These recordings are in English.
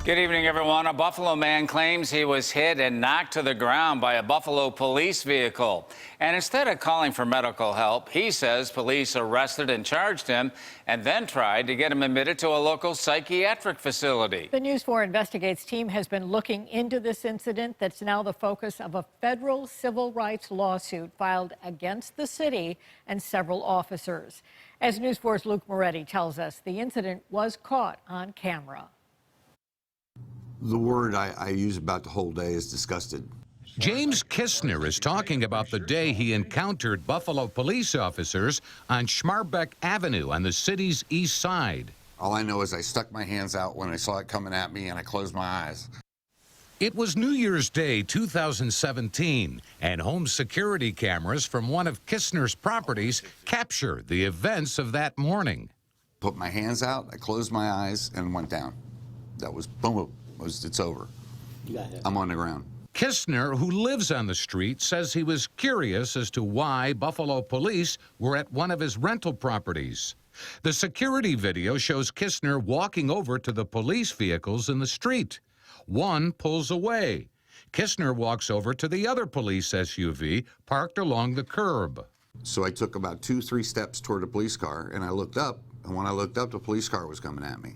Good evening, everyone. A Buffalo man claims he was hit and knocked to the ground by a Buffalo police vehicle. And instead of calling for medical help, he says police arrested and charged him and then tried to get him admitted to a local psychiatric facility. The News 4 Investigates team has been looking into this incident that's now the focus of a federal civil rights lawsuit filed against the city and several officers. As News 4's Luke Moretti tells us, the incident was caught on camera. The word I use about the whole day is disgusted. James Kistner is talking about the day he encountered Buffalo police officers on Schmarbeck Avenue on the city's east side. All I know is I stuck my hands out when I saw it coming at me and I closed my eyes. It was New Year's Day 2017, and home security cameras from one of Kistner's properties captured the events of that morning. Put my hands out, I closed my eyes and went down. That was boom. It's over. I'm on the ground. Kistner, who lives on the street, says he was curious as to why Buffalo police were at one of his rental properties. The security video shows Kistner walking over to the police vehicles in the street. One pulls away. Kistner walks over to the other police SUV parked along the curb. So I took about 2-3 steps toward a police car and I looked up, and when I looked up, the police car was coming at me.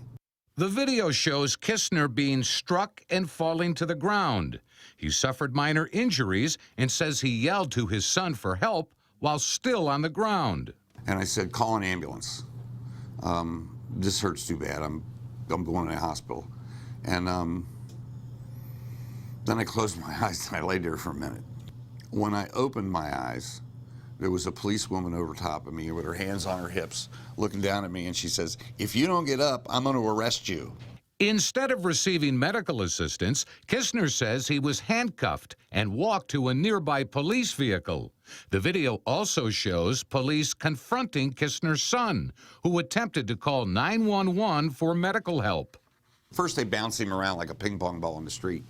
The video shows Kistner being struck and falling to the ground. He suffered minor injuries and says he yelled to his son for help while still on the ground. And I said, call an ambulance. This hurts too bad. I'm going to the hospital. And then I closed my eyes and I laid there for a minute. When I opened my eyes, there was a policewoman over top of me with her hands on her hips, looking down at me, and she says, if you don't get up, I'm going to arrest you. Instead of receiving medical assistance, Kistner says he was handcuffed and walked to a nearby police vehicle. The video also shows police confronting Kistner's son, who attempted to call 911 for medical help. First, they bounce him around like a ping pong ball in the street.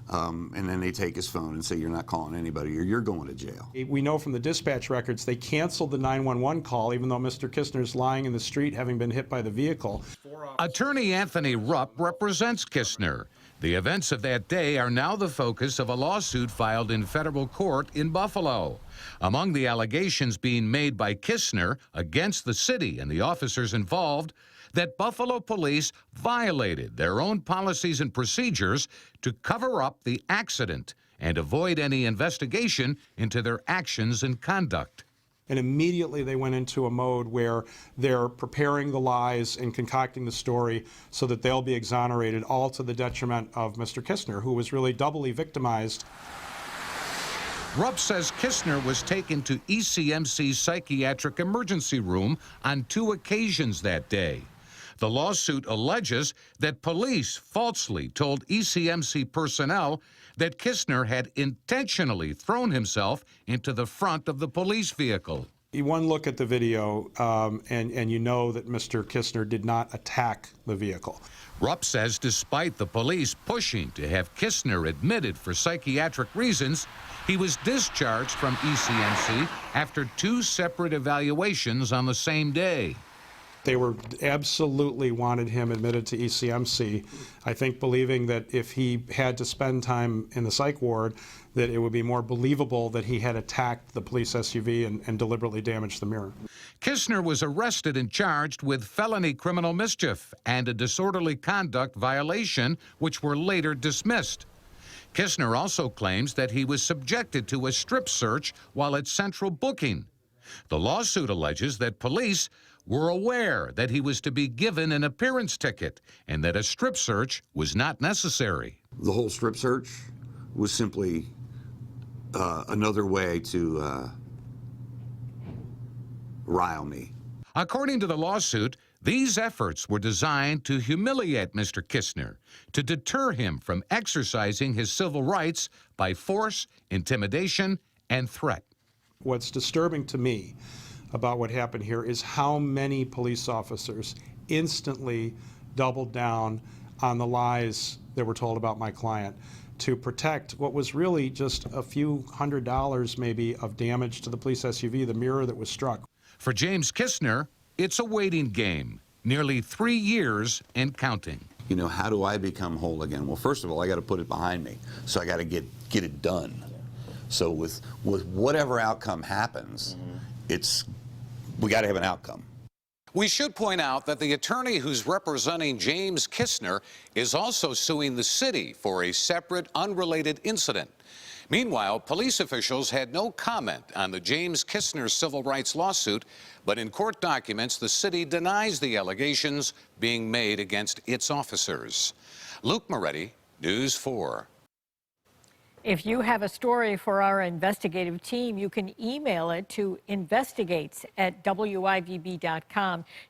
And then they take his phone and say, you're not calling anybody or you're going to jail. We know from the dispatch records they canceled the 911 call even though Mr. Kistner's lying in the street having been hit by the vehicle. Attorney Anthony Rupp represents Kistner. The events of that day are now the focus of a lawsuit filed in federal court in Buffalo. Among the allegations being made by Kistner against the city and the officers involved, that Buffalo police violated their own policies and procedures to cover up the accident and avoid any investigation into their actions and conduct. And immediately they went into a mode where they're preparing the lies and concocting the story so that they'll be exonerated, all to the detriment of Mr. Kistner, who was really doubly victimized. Rupp says Kistner was taken to ECMC's psychiatric emergency room on 2 occasions that day. The lawsuit alleges that police falsely told ECMC personnel that Kistner had intentionally thrown himself into the front of the police vehicle. One look at the video and you know that Mr. Kistner did not attack the vehicle. Rupp says despite the police pushing to have Kistner admitted for psychiatric reasons, he was discharged from ECMC after 2 separate evaluations on the same day. They were absolutely wanted him admitted to ECMC, I think believing that if he had to spend time in the psych ward, that it would be more believable that he had attacked the police SUV and deliberately damaged the mirror. Kistner was arrested and charged with felony criminal mischief and a disorderly conduct violation, which were later dismissed. Kistner also claims that he was subjected to a strip search while at Central Booking. The lawsuit alleges that police were aware that he was to be given an appearance ticket and that a strip search was not necessary. The whole strip search was simply another way to rile me. According to the lawsuit, these efforts were designed to humiliate Mr. Kistner, to deter him from exercising his civil rights by force, intimidation, and threat. What's disturbing to me about what happened here is how many police officers instantly doubled down on the lies that were told about my client to protect what was really just a few $100 maybe of damage to the police SUV, the mirror that was struck. For James Kistner, it's a waiting game, nearly 3 years and counting. You know, how do I become whole again? Well, first of all, I got to put it behind me. So I got to get it done. So with whatever outcome happens, we got to have an outcome. We should point out that the attorney who's representing James Kistner is also suing the city for a separate, unrelated incident. Meanwhile, police officials had no comment on the James Kistner civil rights lawsuit, but in court documents, the city denies the allegations being made against its officers. Luke Moretti, News 4. If you have a story for our investigative team, you can email it to investigates@wivb.com.